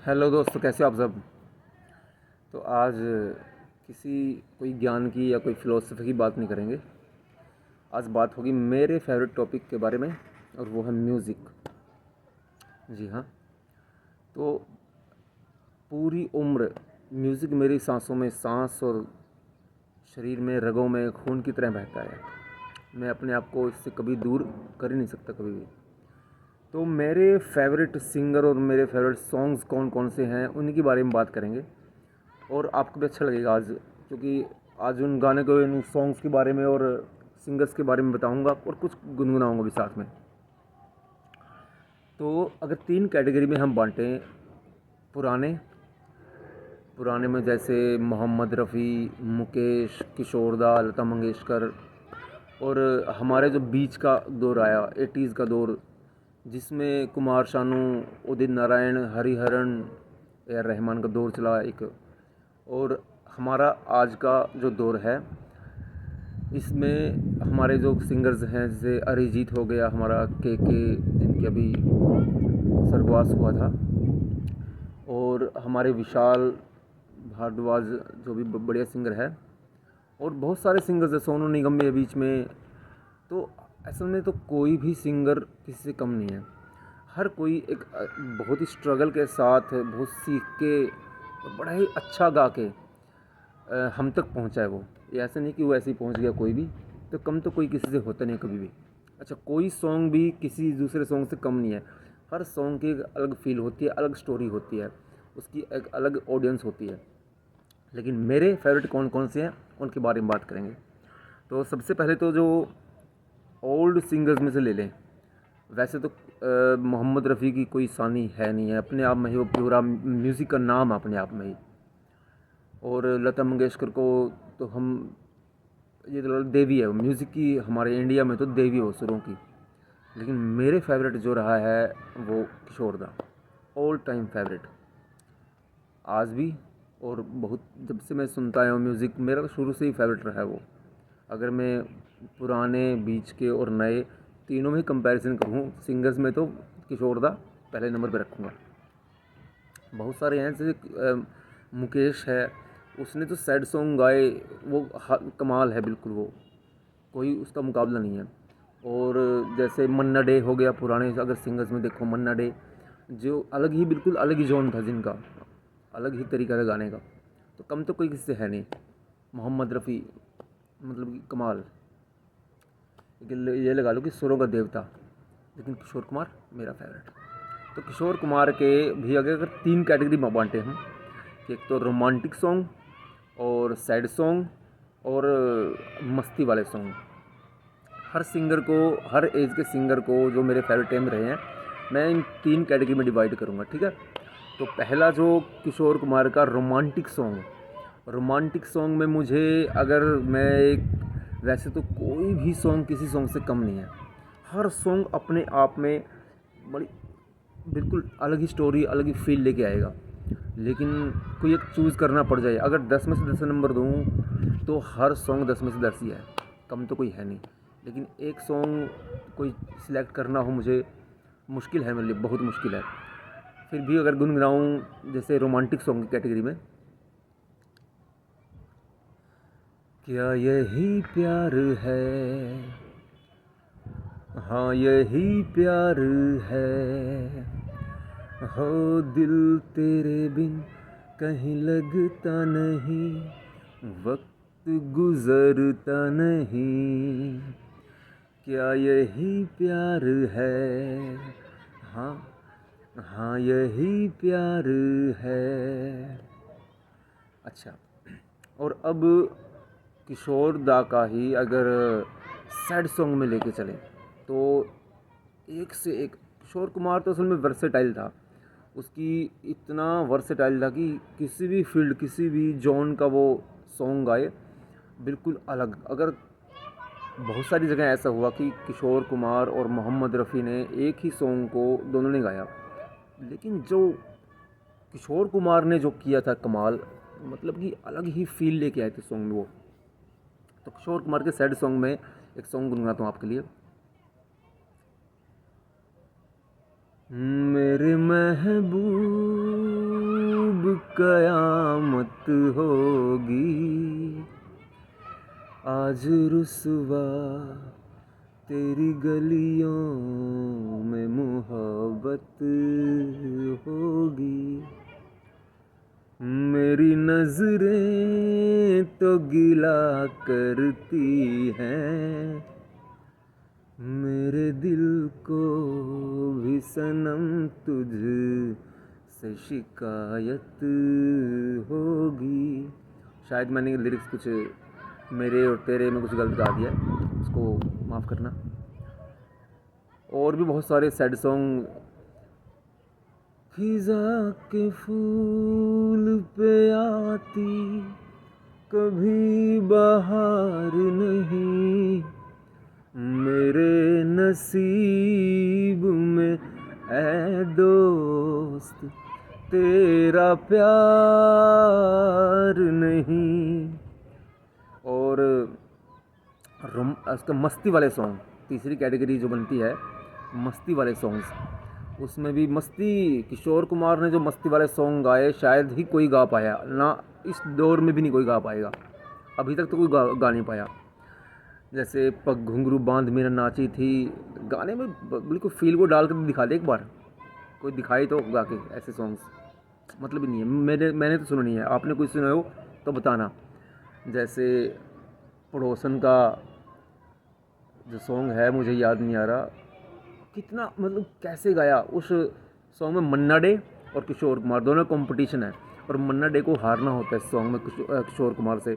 Hello दोस्तों, कैसे हो आप सब। तो आज कोई ज्ञान की या कोई फ़िलोसफ़ी की बात नहीं करेंगे। आज बात होगी मेरे फेवरेट टॉपिक के बारे में, और वो है म्यूज़िक। जी हाँ। तो पूरी उम्र म्यूज़िक मेरी सांसों में सांस और शरीर में रगों में खून की तरह बहता है। मैं अपने आप को इससे कभी दूर कर ही नहीं सकता कभी भी। तो मेरे फेवरेट सिंगर और मेरे फेवरेट सॉन्ग्स कौन कौन से हैं उन्हीं के बारे में बात करेंगे, और आपको भी अच्छा लगेगा आज, क्योंकि आज उन गाने को, उन सॉन्ग्स के बारे में और सिंगर्स के बारे में बताऊंगा और कुछ गुनगुनाऊंगा भी साथ में। तो अगर 3 कैटेगरी में हम बांटें, पुराने पुराने में जैसे मोहम्मद रफ़ी, मुकेश, किशोरदा, लता मंगेशकर, और हमारे जो बीच का दौर आया 80s का दौर, जिसमें कुमार शानू, उदित नारायण, हरिहरन, ए आर रहमान का दौर चला एक, और हमारा आज का जो दौर है, इसमें हमारे जो सिंगर्स हैं जैसे अरिजीत हो गया, हमारा के जिनकी अभी स्वर्गवास हुआ था, और हमारे विशाल भारद्वाज जो भी बढ़िया सिंगर है, और बहुत सारे सिंगर्स हैं, सोनू निगम भी है बीच में। तो असल में तो कोई भी सिंगर किसी से कम नहीं है। हर कोई एक बहुत ही स्ट्रगल के साथ, बहुत सीख के और बड़ा ही अच्छा गा के हम तक पहुंचा है वो। ये ऐसा नहीं कि वो ऐसे ही पहुंच गया कोई भी। तो कम तो कोई किसी से होता नहीं कभी भी। अच्छा, कोई सॉन्ग भी किसी दूसरे सॉन्ग से कम नहीं है। हर सॉन्ग की एक अलग फील होती है, अलग स्टोरी होती है, उसकी एक अलग ऑडियंस होती है। लेकिन मेरे फेवरेट कौन कौन से हैं उनके बारे में बात करेंगे। तो सबसे पहले तो जो ओल्ड सिंगर्स में से ले लें, वैसे तो मोहम्मद रफ़ी की कोई सानी है नहीं है, अपने आप में ही वो पूरा म्यूज़िक का नाम अपने आप में ही। और लता मंगेशकर को तो हम, ये तो देवी है म्यूज़िक की, हमारे इंडिया में तो देवी है वो सुरों की। लेकिन मेरे फेवरेट जो रहा है वो किशोरदा, ऑल टाइम फेवरेट आज भी। और बहुत जब से मैं सुनता आया हूँ म्यूज़िक, मेरा तो शुरू से ही फेवरेट रहा है वो। अगर मैं पुराने, बीच के और नए तीनों में कंपैरिजन करूँ सिंगर्स में, तो किशोरदा पहले नंबर पे रखूँगा। बहुत सारे हैं जैसे मुकेश है, उसने तो सैड सॉन्ग गाए, वो कमाल है बिल्कुल, वो कोई उसका मुकाबला नहीं है। और जैसे मन्ना डे हो गया, पुराने अगर सिंगर्स में देखो, मन्ना डे जो अलग ही, बिल्कुल अलग ही जोन था जिनका, अलग ही तरीका था गाने का। तो कम तो कोई किसी से है नहीं। मोहम्मद रफ़ी मतलब कि कमाल, ये लगा लो कि सुरों का देवता। लेकिन किशोर कुमार मेरा फेवरेट। तो किशोर कुमार के भी अगर 3 कैटेगरी में बांटे हम, कि एक तो रोमांटिक सॉन्ग, और सैड सॉन्ग, और मस्ती वाले सॉन्ग। हर सिंगर को, हर एज के सिंगर को जो मेरे फेवरेट टाइम रहे हैं, मैं इन 3 कैटेगरी में डिवाइड करूँगा, ठीक है। तो पहला जो किशोर कुमार का रोमांटिक सॉन्ग, रोमांटिक सॉन्ग में मुझे, अगर मैं एक, वैसे तो कोई भी सॉन्ग किसी सॉन्ग से कम नहीं है। हर सॉन्ग अपने आप में बड़ी, बिल्कुल अलग ही स्टोरी, अलग ही फील लेके आएगा। लेकिन कोई एक चूज़ करना पड़ जाए, अगर 10 में से 10 नंबर दूँ, तो हर सॉन्ग 10 में से 10 ही है, कम तो कोई है नहीं। लेकिन एक सॉन्ग कोई सिलेक्ट करना हो मुझे, मुश्किल है मेरे लिए, बहुत मुश्किल है। फिर भी अगर गुनगुनाऊँ, जैसे रोमांटिक सॉन्ग की कैटेगरी में, क्या यही प्यार है, हाँ यही प्यार है, हो दिल तेरे बिन कहीं लगता नहीं, वक्त गुजरता नहीं, क्या यही प्यार है, हाँ हाँ यही प्यार है। अच्छा, और अब किशोर दा का ही अगर सैड सॉन्ग में लेके चलें, तो एक से एक किशोर कुमार तो असल में वर्सेटाइल था। उसकी इतना वर्सेटाइल था कि किसी भी फील्ड, किसी भी जॉन का वो सॉन्ग गाए, बिल्कुल अलग। अगर बहुत सारी जगह ऐसा हुआ कि किशोर कुमार और मोहम्मद रफ़ी ने एक ही सॉन्ग को दोनों ने गाया, लेकिन जो किशोर कुमार ने जो किया था कमाल, मतलब कि अलग ही फील लेके आए थे सॉन्ग में वो। तो किशोर कुमार के सैड सॉन्ग में एक सॉन्ग गुनगुनाता हूँ आपके लिए। मेरे महबूब कयामत होगी। आज रुसवा तेरी गलियों में मोहब्बत होगी। मेरी नजरें तो गिला करती हैं, मेरे दिल को भी सनम तुझ से शिकायत होगी। शायद मैंने लिरिक्स कुछ मेरे और तेरे में कुछ गलत गा दिया है, उसको माफ़ करना। और भी बहुत सारे सैड सॉन्ग। खिज़ा के फूल पे आती कभी बहार नहीं, मेरे नसीब में ऐ दोस्त तेरा प्यार नहीं। और उसका मस्ती वाले सॉन्ग, तीसरी कैटेगरी जो बनती है मस्ती वाले सॉन्ग्स, उसमें भी मस्ती किशोर कुमार ने जो मस्ती वाले सॉन्ग गाए शायद ही कोई गा पाया ना, इस दौर में भी नहीं कोई गा पाएगा, अभी तक तो कोई गा नहीं पाया। जैसे पग घुंघरू बांध मेरा नाची थी, गाने में बिल्कुल फील को डाल कर दिखा दे एक बार, कोई दिखाई तो गा के। ऐसे सॉन्ग्स मतलब ही नहीं है, मैंने तो सुना नहीं है, आपने कोई सुना हो तो बताना। जैसे पड़ोसन का जो सॉन्ग है मुझे याद नहीं आ रहा, कितना मतलब कैसे गाया उस सॉन्ग में। मन्ना डे और किशोर कुमार दोनों कंपटीशन है, और मन्ना डे को हारना होता है इस सॉन्ग में किशोर कुमार से,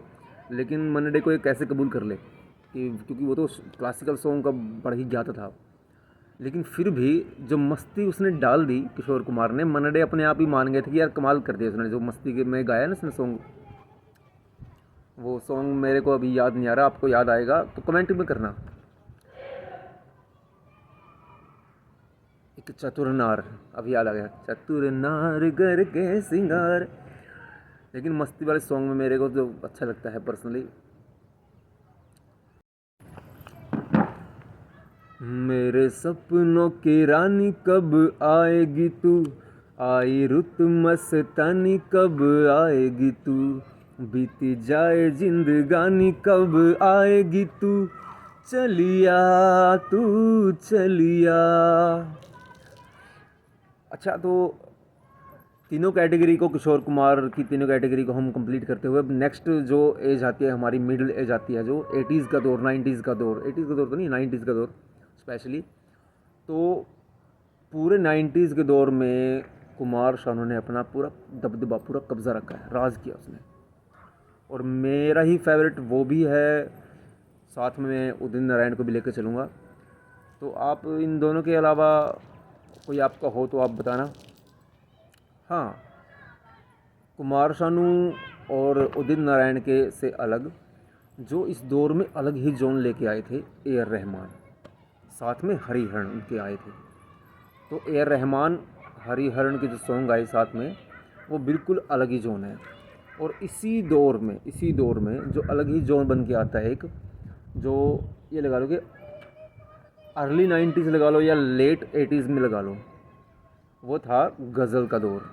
लेकिन मन्ना डे को ये कैसे कबूल कर ले कि क्योंकि वो तो क्लासिकल सॉन्ग का बड़ा ही ज्ञाता था। लेकिन फिर भी जो मस्ती उसने डाल दी किशोर कुमार ने, मन्ना डे अपने आप ही मान गए थे कि यार कमाल कर दिया उसने, जो मस्ती के में गाया ना उसने सॉन्ग। वो सॉन्ग मेरे को अभी याद नहीं आ रहा, आपको याद आएगा तो कमेंट में करना। एक चतुर नार, अभी याद आ गया, चतुर नार घर के सिंगार। लेकिन मस्ती वाले सॉन्ग में मेरे को जो अच्छा लगता है पर्सनली, मेरे सपनों की रानी कब आएगी तू, आई रुत मस्तानी कब आएगी तू, बीती जाए जिंदगानी कब आएगी तू, चलिया तू चलिया। अच्छा, तो तीनों कैटेगरी को, किशोर कुमार की तीनों कैटेगरी को हम कंप्लीट करते हुए अब नेक्स्ट जो एज आती है हमारी, मिडिल एज आती है, जो 80s का दौर, 90s का दौर, 80s का दौर तो नहीं 90s का दौर स्पेशली। तो पूरे 90s के दौर में कुमार शानू ने अपना पूरा दबदबा, पूरा कब्ज़ा रखा है, राज किया उसने। और मेरा ही फेवरेट वो भी है, साथ में मैं उदित नारायण को भी लेकर चलूँगा। तो आप इन दोनों के अलावा कोई आपका हो तो आप बताना। हाँ, कुमार शानू और उदित नारायण के से अलग जो इस दौर में अलग ही जोन लेके आए थे ए आर रहमान, साथ में हरिहरन उनके आए थे। तो ए आर रहमान हरिहरन के जो सॉन्ग आए साथ में, वो बिल्कुल अलग ही जोन है। और इसी दौर में जो अलग ही जोन बन के आता है एक, जो ये लगा लो कि अर्ली 90s लगा लो या लेट 80s में लगा लो, वो था गज़ल का दौर।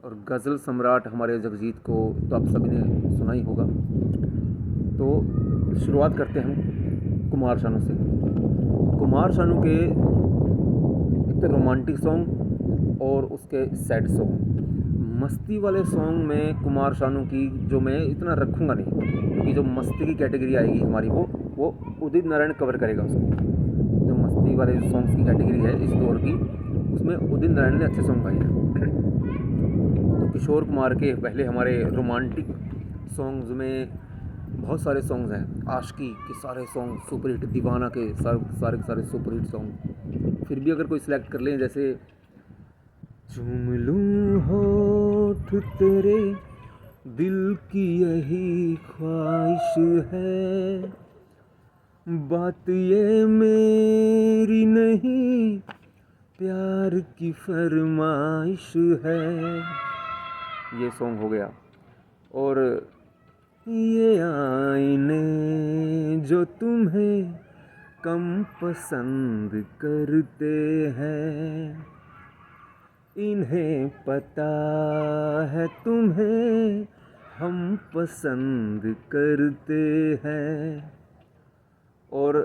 और गज़ल सम्राट हमारे जगजीत को तो आप सभी ने सुना ही होगा। तो शुरुआत करते हैं हम कुमार शानू से। कुमार शानू के एक तो रोमांटिक सॉन्ग और उसके सैड सॉन्ग। मस्ती वाले सॉन्ग में कुमार शानू की जो मैं इतना रखूँगा नहीं, क्योंकि जो मस्ती की कैटेगरी आएगी हमारी वो उदित नारायण कवर करेगा उसको। जो मस्ती वाले सॉन्ग्स की कैटेगरी है इस दौर की, उसमें उदित नारायण ने अच्छे सॉन्ग गाए हैं। तो किशोर कुमार के पहले हमारे रोमांटिक सॉन्ग्स में बहुत सारे सॉन्ग्स हैं, आशिकी के सारे सॉन्ग सुपरहिट, दीवाना के सारे सुपरहिट सॉन्ग। फिर भी अगर कोई सिलेक्ट कर लें, जैसे चूम लूँ होठ तेरे दिल की यही ख्वाहिश है, बात ये मेरी नहीं प्यार की फरमाइश है, ये सॉन्ग हो गया। और ये आईने जो तुम्हें कम पसंद करते हैं, इन्हें पता है तुम्हें हम पसंद करते हैं। और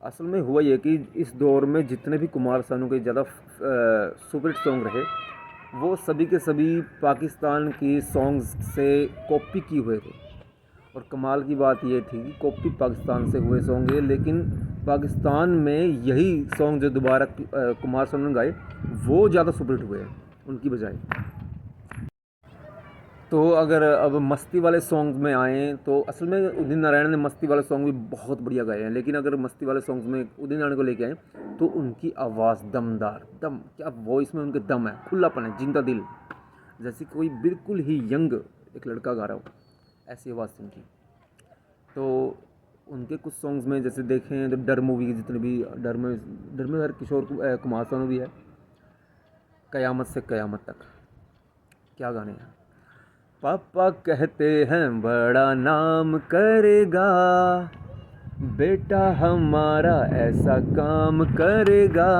असल में हुआ ये कि इस दौर में जितने भी कुमार सानू के ज़्यादा सुपरहिट सॉन्ग रहे, वो सभी के सभी पाकिस्तान की सॉन्ग्स से कॉपी किए हुए थे। और कमाल की बात ये थी कि कॉपी पाकिस्तान से हुए सॉन्ग है, लेकिन पाकिस्तान में यही सॉन्ग जो दोबारा कुमार सानू ने गाए वो ज़्यादा सुपरहिट हुए हैं उनकी बजाय। तो अगर अब मस्ती वाले सॉन्ग में आएँ तो असल में उदित नारायण ने मस्ती वाले सॉन्ग भी बहुत बढ़िया गाए हैं, लेकिन अगर मस्ती वाले सॉन्ग्स में उदित नारायण को लेके आएँ तो उनकी आवाज़ दमदार, दम क्या वॉइस में उनके दम है, खुलापन है, जिंदा दिल, जैसे कोई बिल्कुल ही यंग एक लड़का गा रहा हो, ऐसी आवाज़ थी उनकी। तो उनके कुछ सॉन्ग्स में जैसे देखें तो डर मूवी के जितने भी डर में हर किशोर कुमार सानू भी है, कयामत से कयामत तक, क्या गाने हैं। पापा कहते हैं बड़ा नाम करेगा, बेटा हमारा ऐसा काम करेगा,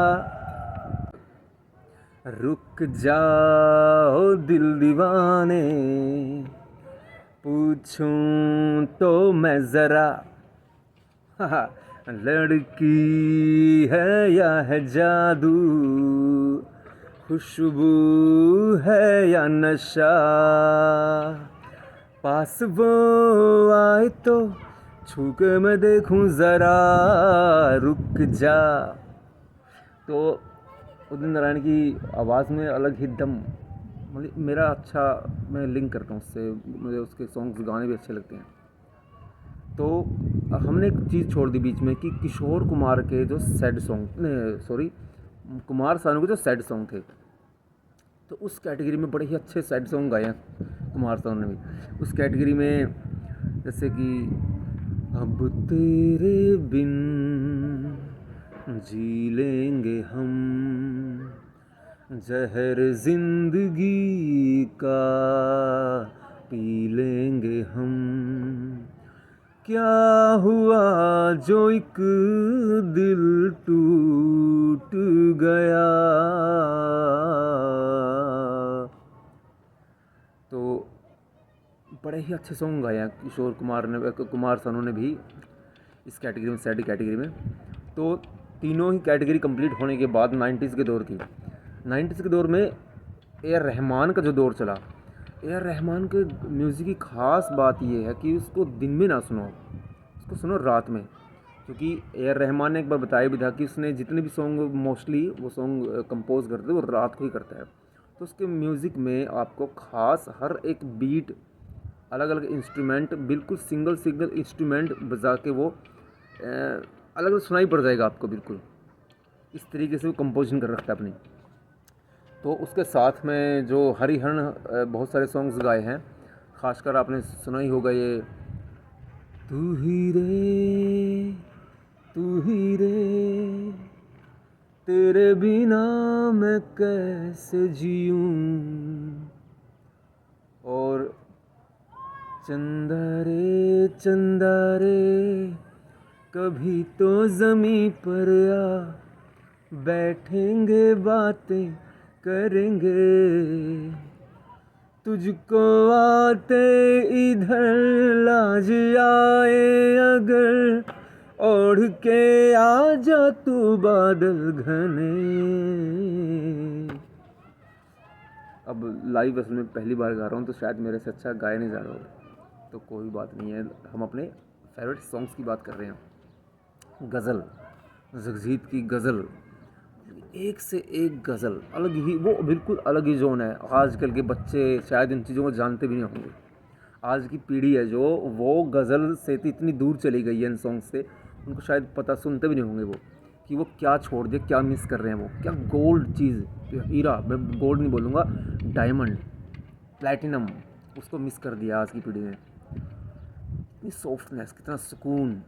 रुक जाओ दिल दीवाने, पूछूं तो मैं ज़रा, लड़की है या है जादू, खुशबू है या नशा, पास वो आए तो छू के मैं देखूं ज़रा, रुक जा। तो उदित नारायण की आवाज़ में अलग ही दम, मतलब मेरा अच्छा, मैं लिंक करता हूँ उससे, मुझे उसके सॉन्ग्स गाने भी अच्छे लगते हैं। तो हमने एक चीज़ छोड़ दी बीच में कि किशोर कुमार के जो सैड सॉन्ग, कुमार सानू के जो सैड सॉन्ग थे, तो उस कैटेगरी में बड़े ही अच्छे सैड सॉन्ग गाए हैं कुमार सानू ने भी। उस कैटेगरी में जैसे कि अब तेरे बिन जी लेंगे हम, जहर जिंदगी का पी लेंगे हम, क्या हुआ जो एक दिल टूट गया। तो बड़े ही अच्छे सॉन्ग गाए हैं किशोर कुमार सानू ने भी इस कैटेगरी में, सैड कैटेगरी में। तो तीनों ही कैटेगरी कंप्लीट होने के बाद 90s के दौर की, 90s के दौर में ए आर रहमान का जो दौर चला, ए आर रहमान के म्यूज़िक की ख़ास बात यह है कि उसको दिन में ना सुनो, उसको सुनो रात में, क्योंकि ए आर रहमान ने एक बार बताया भी था कि उसने जितने भी सॉन्ग मोस्टली वो सॉन्ग कंपोज करते वो रात को ही करता है। तो उसके म्यूज़िक में आपको ख़ास हर एक बीट, अलग अलग इंस्ट्रूमेंट, बिल्कुल सिंगल इंस्ट्रूमेंट बजा के वो अलग अलग सुनाई पड़ जाएगा आपको, बिल्कुल इस तरीके से वो कंपोजिशन कर रखता है अपनी। तो उसके साथ में जो हरिहरन बहुत सारे सॉन्ग्स गाए हैं, ख़ासकर आपने सुना ही होगा ये तू ही रे तू ही रे, तेरे बिना मैं कैसे जीऊं, और चंदा रे कभी तो ज़मीं पर आ, बैठेंगे बातें करेंगे, तुझको आते इधर लाज आए अगर, ओढ़ के आ जा तू बादल घने। अब लाइव असल में पहली बार गा रहा हूँ तो शायद मेरे से अच्छा गाया नहीं जा रहा हो, तो कोई बात नहीं है, हम अपने फेवरेट सॉन्ग्स की बात कर रहे हैं। गज़ल, जगजीत की गज़ल, एक से एक गज़ल, अलग ही, वो बिल्कुल अलग ही जोन है। आजकल के बच्चे शायद इन चीज़ों को जानते भी नहीं होंगे, आज की पीढ़ी है जो, वो गज़ल से तो इतनी दूर चली गई है इन सॉन्ग से, उनको शायद पता, सुनते भी नहीं होंगे वो कि वो क्या छोड़ दिया, क्या मिस कर रहे हैं, वो क्या गोल्ड चीज़, हीरा, मैं गोल्ड नहीं बोलूँगा, डायमंड, प्लैटिनम, उसको मिस कर दिया आज की पीढ़ी ने। इतनी सॉफ्टनेस, कितना सुकून।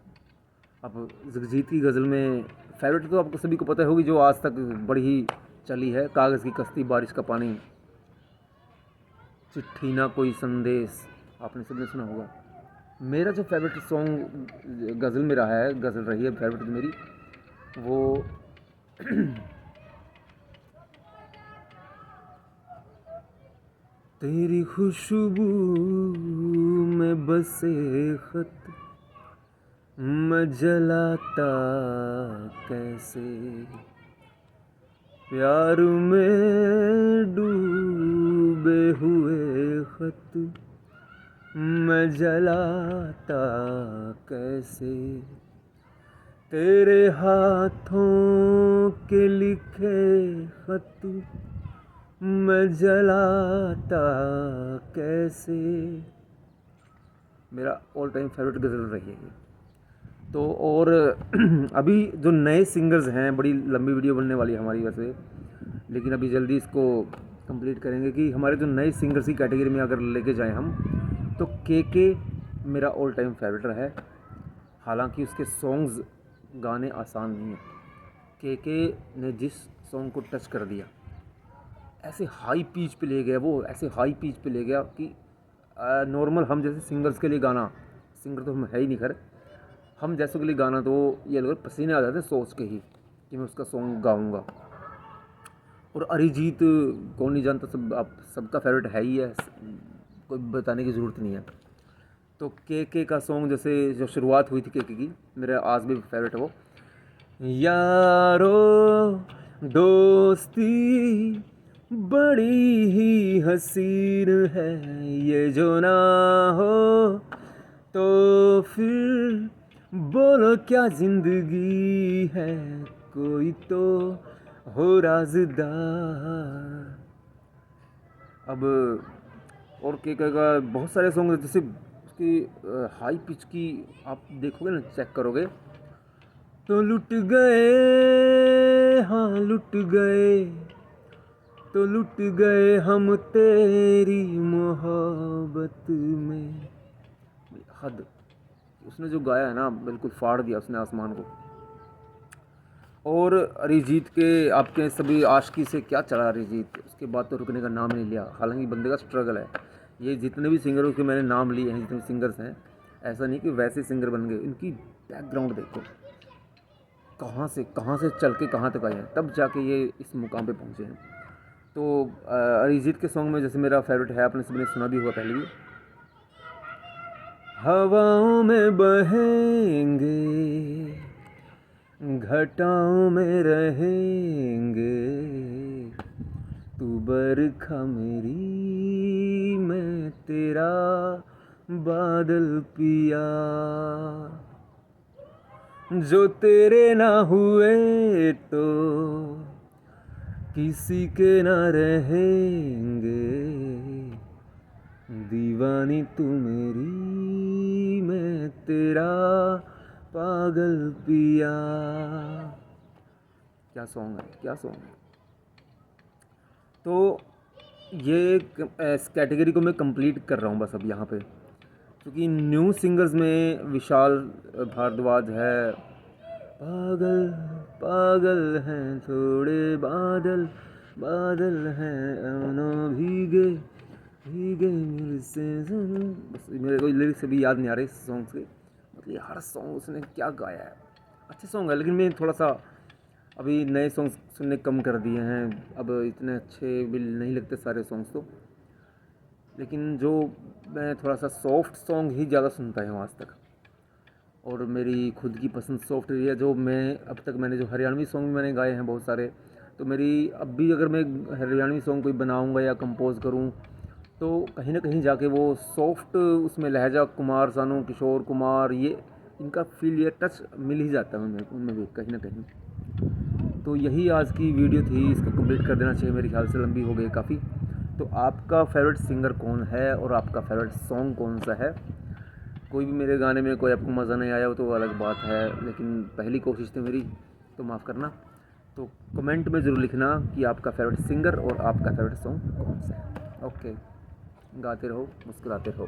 अब जगजीत की गज़ल में फेवरेट तो आपको सभी को पता होगी, जो आज तक बड़ी ही चली है, कागज़ की कश्ती, बारिश का पानी, चिट्ठी ना कोई संदेश, आपने सबने सुना होगा। मेरा जो फेवरेट सॉन्ग गज़ल में रहा है, गज़ल रही है फेवरेट मेरी, वो तेरी खुशबू में बसे खत मैं जलाता कैसे, प्यार में डूबे हुए खत मैं जलाता कैसे, तेरे हाथों के लिखे खत मैं जलाता कैसे। मेरा ऑल टाइम फेवरेट गज़ल रही है ये। तो और अभी जो नए सिंगर्स हैं, बड़ी लंबी वीडियो बनने वाली है हमारी वैसे, लेकिन अभी जल्दी इसको कंप्लीट करेंगे कि हमारे जो नए सिंगर्स की कैटेगरी में अगर लेके जाएं हम, तो के मेरा ऑल टाइम फेवरेट रहा है। हालांकि उसके सॉन्ग्स गाने आसान नहीं हैं। के ने जिस सॉन्ग को टच कर दिया, ऐसे हाई पिच पे ले गया, वो ऐसे हाई पिच पे ले गया कि नॉर्मल हम जैसे सिंगर्स के लिए गाना, सिंगर तो हम है ही नहीं खैर, हम जैसों के लिए गाना तो ये लोग पसीने आ जाते हैं सोच के ही कि मैं उसका सॉन्ग गाऊंगा। और अरिजीत कौन नहीं जानता, सब आप सबका फेवरेट है ही है, कोई बताने की ज़रूरत नहीं है। तो के का सॉन्ग जैसे जो शुरुआत हुई थी के की, मेरा आज भी फेवरेट है वो, यारो दोस्ती बड़ी ही हसीन है, ये जो ना हो तो फिर बोलो क्या जिंदगी है, कोई तो हो राज़दार। अब और के का बहुत सारे सॉन्ग जैसे उसकी हाई पिच की आप देखोगे ना, चेक करोगे तो लुट गए, हाँ लुट गए, तो लुट गए हम तेरी मोहब्बत में। हद, उसने जो गाया है ना, बिल्कुल फाड़ दिया उसने आसमान को। और अरिजीत के आपके सभी आशिकी से क्या चला अरिजीत, उसके बाद तो रुकने का नाम नहीं लिया। हालांकि बंदे का स्ट्रगल है। ये जितने भी सिंगरों के मैंने नाम लिए हैं, जितने सिंगर्स हैं, ऐसा नहीं कि वैसे सिंगर बन गए, इनकी बैकग्राउंड देखो, कहाँ से चल के कहाँ तक आए हैं, तब जाके ये इस मुकाम पे पहुँचे हैं। तो अरिजीत के सॉन्ग में जैसे मेरा फेवरेट है, आपने सबने सुना भी हुआ पहले भी, हवाओं में बहेंगे, घटाओं में रहेंगे, तू बरखा मेरी, मैं तेरा बादल पिया, जो तेरे ना हुए तो किसी के ना रहेंगे, दीवानी तू मेरी, मैं तेरा पागल पिया। क्या सॉन्ग है, क्या सॉन्ग है। तो ये इस कैटेगरी को मैं कंप्लीट कर रहा हूँ बस अब यहाँ पे, क्योंकि न्यू सिंगर्स में विशाल भारद्वाज है, पागल पागल हैं थोड़े बादल, बादल हैं भीगे भीगे मेरे से, बस मेरे को लिरिक्स अभी याद नहीं आ रहे इस सॉन्ग के। मतलब हर सॉन्ग उसने क्या गाया है, अच्छे सॉन्ग है, लेकिन मैं थोड़ा सा अभी नए सॉन्ग सुनने कम कर दिए हैं, अब इतने अच्छे भी नहीं लगते सारे सॉन्ग्स तो। लेकिन जो मैं थोड़ा सा सॉफ्ट सॉन्ग ही ज़्यादा सुनता हूँ आज तक, और मेरी खुद की पसंद सॉफ्ट रही है। जो मैं अब तक मैंने जो हरियाणवी सॉन्ग मैंने गाए हैं बहुत सारे, तो मेरी अब भी अगर मैं हरियाणवी सॉन्ग कोई बनाऊँगा या कंपोज़ करूँ, तो कहीं ना कहीं जाके वो सॉफ्ट उसमें लहजा, कुमार सानू, किशोर कुमार, ये इनका फील, ये टच मिल ही जाता है उनमें भी कहीं ना कहीं। तो यही आज की वीडियो थी, इसको कंप्लीट कर देना चाहिए, मेरे ख्याल से लंबी हो गई काफ़ी। तो आपका फेवरेट सिंगर कौन है और आपका फेवरेट सॉन्ग कौन सा है। कोई भी मेरे गाने में कोई आपको मज़ा नहीं आया हो तो वो अलग बात है, लेकिन पहली कोशिश थी मेरी, तो माफ़ करना। तो कमेंट में ज़रूर लिखना कि आपका फेवरेट सिंगर और आपका फेवरेट सॉन्ग कौन सा है। ओके, गाते रहो, मुस्कुराते रहो।